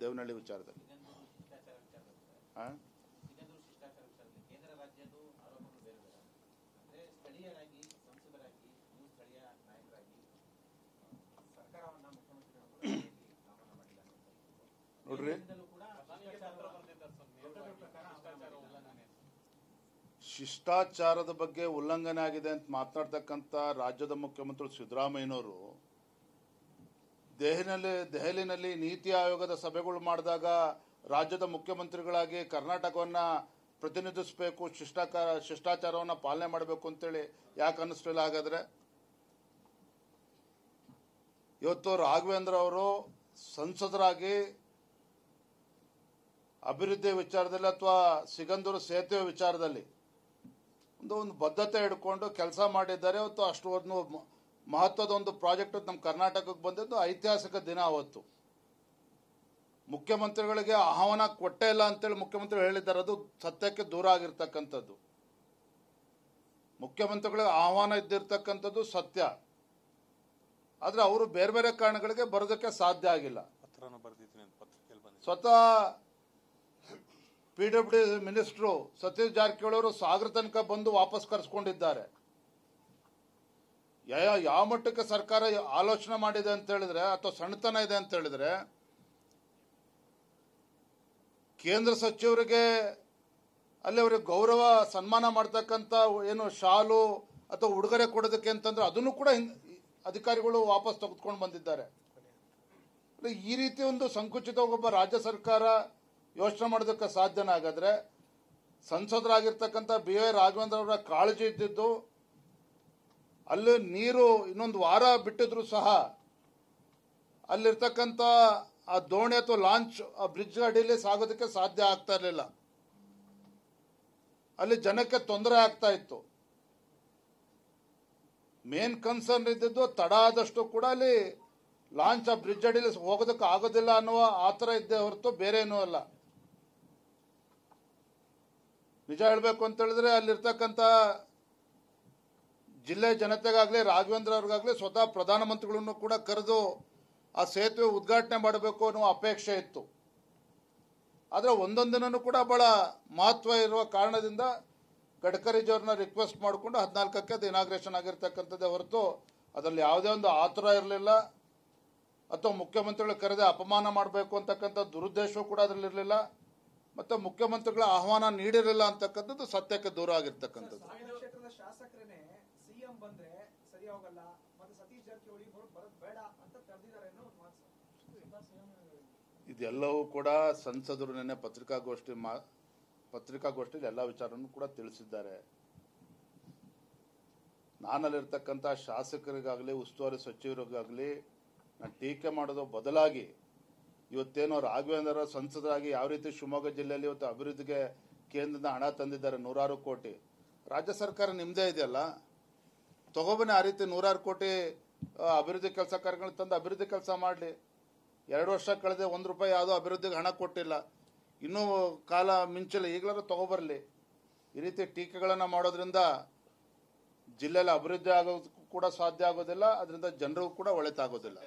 ದೇವನಹಳ್ಳಿ ವಿಚಾರದಲ್ಲಿ ನೋಡ್ರಿ, ಶಿಷ್ಟಾಚಾರದ ಬಗ್ಗೆ ಉಲ್ಲಂಘನೆ ಆಗಿದೆ ಅಂತ ಮಾತನಾಡ್ತಕ್ಕಂಥ ರಾಜ್ಯದ ಮುಖ್ಯಮಂತ್ರಿ ಸಿದ್ದರಾಮಯ್ಯನವರು ದೆಹಲಿನಲ್ಲಿ ನೀತಿ ಆಯೋಗದ ಸಭೆಗಳು ಮಾಡಿದಾಗ ರಾಜ್ಯದ ಮುಖ್ಯಮಂತ್ರಿಗಳಾಗಿ ಕರ್ನಾಟಕವನ್ನ ಪ್ರತಿನಿಧಿಸಬೇಕು, ಶಿಷ್ಟಾಚಾರವನ್ನು ಪಾಲನೆ ಮಾಡಬೇಕು ಅಂತೇಳಿ ಯಾಕೆ ಅನ್ನಿಸ್ಲಿಲ್ಲ? ಹಾಗಾದ್ರೆ ಇವತ್ತು ರಾಘವೇಂದ್ರ ಅವರು ಸಂಸದರಾಗಿ ಅಭಿವೃದ್ಧಿ ವಿಚಾರದಲ್ಲಿ ಅಥವಾ ಸಿಗಂದೂರು ಸೇತುವೆ ವಿಚಾರದಲ್ಲಿ ಒಂದು ಬದ್ಧತೆ ಹಿಡ್ಕೊಂಡು ಕೆಲಸ ಮಾಡಿದ್ದಾರೆ. ಇವತ್ತು ಅಷ್ಟು ಒಂದು ಮಹತ್ವದ ಒಂದು ಪ್ರಾಜೆಕ್ಟ್ ನಮ್ಮ ಕರ್ನಾಟಕಕ್ಕೆ ಬಂದಿದ್ದು ಐತಿಹಾಸಿಕ ದಿನ. ಅವತ್ತು ಮುಖ್ಯಮಂತ್ರಿಗಳಿಗೆ ಆಹ್ವಾನ ಕೊಟ್ಟೇ ಇಲ್ಲ ಅಂತೇಳಿ ಮುಖ್ಯಮಂತ್ರಿ ಹೇಳಿದ್ದಾರೆ. ಅದು ಸತ್ಯಕ್ಕೆ ದೂರ ಆಗಿರ್ತಕ್ಕಂಥದ್ದು. ಮುಖ್ಯಮಂತ್ರಿಗಳಿಗೆ ಆಹ್ವಾನ ಇದ್ದಿರ್ತಕ್ಕಂಥದ್ದು ಸತ್ಯ. ಆದ್ರೆ ಅವರು ಬೇರೆ ಬೇರೆ ಕಾರಣಗಳಿಗೆ ಬರೋದಕ್ಕೆ ಸಾಧ್ಯ ಆಗಿಲ್ಲ. ಸ್ವತಃ PWD ಮಿನಿಸ್ಟ್ರು ಸತೀಶ್ ಜಾರಕಿಹೊಳಿ ಅವರು ಸಾಗರ ತನಕ ಬಂದು ವಾಪಸ್ ಕರೆಸ್ಕೊಂಡಿದ್ದಾರೆ. ಯಾವ ಮಟ್ಟಕ್ಕೆ ಸರ್ಕಾರ ಆಲೋಚನೆ ಮಾಡಿದೆ ಅಂತ ಹೇಳಿದ್ರೆ ಅಥವಾ ಸಣ್ಣತನ ಇದೆ ಅಂತ ಹೇಳಿದ್ರೆ, ಕೇಂದ್ರ ಸಚಿವರಿಗೆ ಅಲ್ಲಿ ಅವರಿಗೆ ಗೌರವ ಸನ್ಮಾನ ಮಾಡ್ತಕ್ಕಂಥ ಏನು ಶಾಲು ಅಥವಾ ಉಡುಗೊರೆ ಕೊಡೋದಕ್ಕೆ ಅಂತಂದ್ರೆ ಅದನ್ನು ಕೂಡ ಅಧಿಕಾರಿಗಳು ವಾಪಸ್ ತೆಗೆದುಕೊಂಡು ಬಂದಿದ್ದಾರೆ. ಈ ರೀತಿ ಒಂದು ಸಂಕುಚಿತ ಒಬ್ಬ ರಾಜ್ಯ ಸರ್ಕಾರ ಯೋಚನೆ ಮಾಡೋದಕ್ಕೆ ಸಾಧ್ಯನ? ಹಾಗಾದ್ರೆ ಸಂಸದರಾಗಿರ್ತಕ್ಕಂಥ BY ರಾಘವೇಂದ್ರ ಅವರ ಕಾಳಜಿ ಇದ್ದಿದ್ದು ಅಲ್ಲಿ ನೀರು ಇನ್ನೊಂದು ವಾರ ಬಿಟ್ಟಿದ್ರು ಸಹ ಅಲ್ಲಿರ್ತಕ್ಕಂಥ ಆ ದೋಣಿ ಅಥವಾ ಲಾಂಚ್ ಆ ಬ್ರಿಡ್ಜ್ ಅಡಿಯಲ್ಲಿ ಸಾಗೋದಕ್ಕೆ ಸಾಧ್ಯ ಆಗ್ತಾ ಇರಲಿಲ್ಲ. ಅಲ್ಲಿ ಜನಕ್ಕೆ ತೊಂದರೆ ಆಗ್ತಾ ಇತ್ತು. ಮೇನ್ ಕನ್ಸರ್ನ್ ಇದ್ದಿದ್ದು ತಡ ಆದಷ್ಟು ಕೂಡ ಅಲ್ಲಿ ಲಾಂಚ್ ಆ ಬ್ರಿಡ್ಜ್ ಅಡಿಯಲ್ಲಿ ಹೋಗೋದಕ್ಕೆ ಆಗೋದಿಲ್ಲ ಅನ್ನುವ ಆತರ ಇದ್ದೇ ಹೊರತು ಬೇರೆ ಏನೂ ಅಲ್ಲ. ನಿಜ ಹೇಳಬೇಕು ಅಂತ ಹೇಳಿದ್ರೆ ಅಲ್ಲಿರ್ತಕ್ಕಂಥ ಜಿಲ್ಲೆ ಜನತೆಗಾಗಲಿ ರಾಘವೇಂದ್ರ ಅವ್ರಿಗಾಗಲಿ ಸ್ವತಃ ಪ್ರಧಾನಮಂತ್ರಿಗಳನ್ನು ಕೂಡ ಕರೆದು ಆ ಸೇತುವೆ ಉದ್ಘಾಟನೆ ಮಾಡಬೇಕು ಅನ್ನುವ ಅಪೇಕ್ಷೆ ಇತ್ತು. ಆದರೆ ಒಂದೊಂದಿನೂ ಕೂಡ ಬಹಳ ಮಹತ್ವ ಇರುವ ಕಾರಣದಿಂದ ಗಡ್ಕರಿಜಿಯವ್ರನ್ನ ರಿಕ್ವೆಸ್ಟ್ ಮಾಡಿಕೊಂಡು 14ಕ್ಕೆ ಅದು ಇನಾಗ್ರೇಷನ್ ಆಗಿರ್ತಕ್ಕಂಥದ್ದೇ ಹೊರತು ಅದರಲ್ಲಿ ಯಾವುದೇ ಒಂದು ಆತುರ ಇರಲಿಲ್ಲ ಅಥವಾ ಮುಖ್ಯಮಂತ್ರಿಗಳು ಕರೆದೇ ಅಪಮಾನ ಮಾಡಬೇಕು ಅಂತಕ್ಕಂಥ ದುರುದ್ದೇಶವೂ ಕೂಡ ಅದರಲ್ಲಿ ಇರಲಿಲ್ಲ. ಮತ್ತೆ ಮುಖ್ಯಮಂತ್ರಿಗಳ ಆಹ್ವಾನ ನೀಡಿರಲಿಲ್ಲ ಅಂತಕ್ಕಂಥದ್ದು ಸತ್ಯಕ್ಕೆ ದೂರ ಆಗಿರ್ತಕ್ಕಂಥದ್ದು. ಶಾಸಕರೇ ಸಿಎಂ ಬಂದ್ರೆ ಸರಿ ಹೋಗಲ್ಲ, ಮತ್ತೆ ಸತೀಶ್ ಜಾರಕಿಹೊಳಿ ಬರೋದು ಬೇಡ ಅಂತ ಕರೆದಿದ್ದಾರೆ ಅನ್ನೋ ಒಂದು ಮಾತು. ಇದೆಲ್ಲವೂ ಕೂಡ ಸಂಸದರು ನಿನ್ನೆ ಪತ್ರಿಕಾಗೋಷ್ಠಿಯಲ್ಲಿ ಎಲ್ಲ ವಿಚಾರವನ್ನು ಕೂಡ ತಿಳಿಸಿದ್ದಾರೆ. ನಾನಲ್ಲಿರ್ತಕ್ಕಂಥ ಶಾಸಕರಿಗಾಗಲಿ ಉಸ್ತುವಾರಿ ಸಚಿವರಿಗಾಗಲಿ ನಾನು ಟೀಕೆ ಮಾಡೋದು ಬದಲಾಗಿ ಇವತ್ತೇನೋ ರಾಘವೇಂದ್ರ ಸಂಸದರಾಗಿ ಯಾವ ರೀತಿ ಶಿವಮೊಗ್ಗ ಜಿಲ್ಲೆಯಲ್ಲಿ ಇವತ್ತು ಅಭಿವೃದ್ಧಿಗೆ ಕೇಂದ್ರದಿಂದ ಹಣ ತಂದಿದ್ದಾರೆ 100 ಕೋಟಿ. ರಾಜ್ಯ ಸರ್ಕಾರ ನಿಮ್ಮದೇ ಇದೆಯಲ್ಲ, ತಗೊಬನ್ನಿ ಆ ರೀತಿ 100 ಕೋಟಿ ಅಭಿವೃದ್ಧಿ ಕೆಲಸ ಕಾರ್ಯಗಳು ತಂದು ಅಭಿವೃದ್ಧಿ ಕೆಲಸ ಮಾಡಲಿ. 2 ವರ್ಷ ಕಳೆದೆ 1 ರೂಪಾಯಿ ಯಾವುದೋ ಅಭಿವೃದ್ಧಿಗೆ ಹಣ ಕೊಟ್ಟಿಲ್ಲ, ಇನ್ನೂ ಕಾಲ ಮಿಂಚಿಲ್ಲ, ಈಗಲಾದ್ರೂ ತಗೊಬರಲಿ. ಈ ರೀತಿ ಟೀಕೆಗಳನ್ನು ಮಾಡೋದ್ರಿಂದ ಜಿಲ್ಲೆಯಲ್ಲಿ ಅಭಿವೃದ್ಧಿ ಆಗೋದಕ್ಕೂ ಕೂಡ ಸಾಧ್ಯ ಆಗೋದಿಲ್ಲ, ಅದರಿಂದ ಜನರಿಗೂ ಕೂಡ ಒಳಿತಾಗೋದಿಲ್ಲ.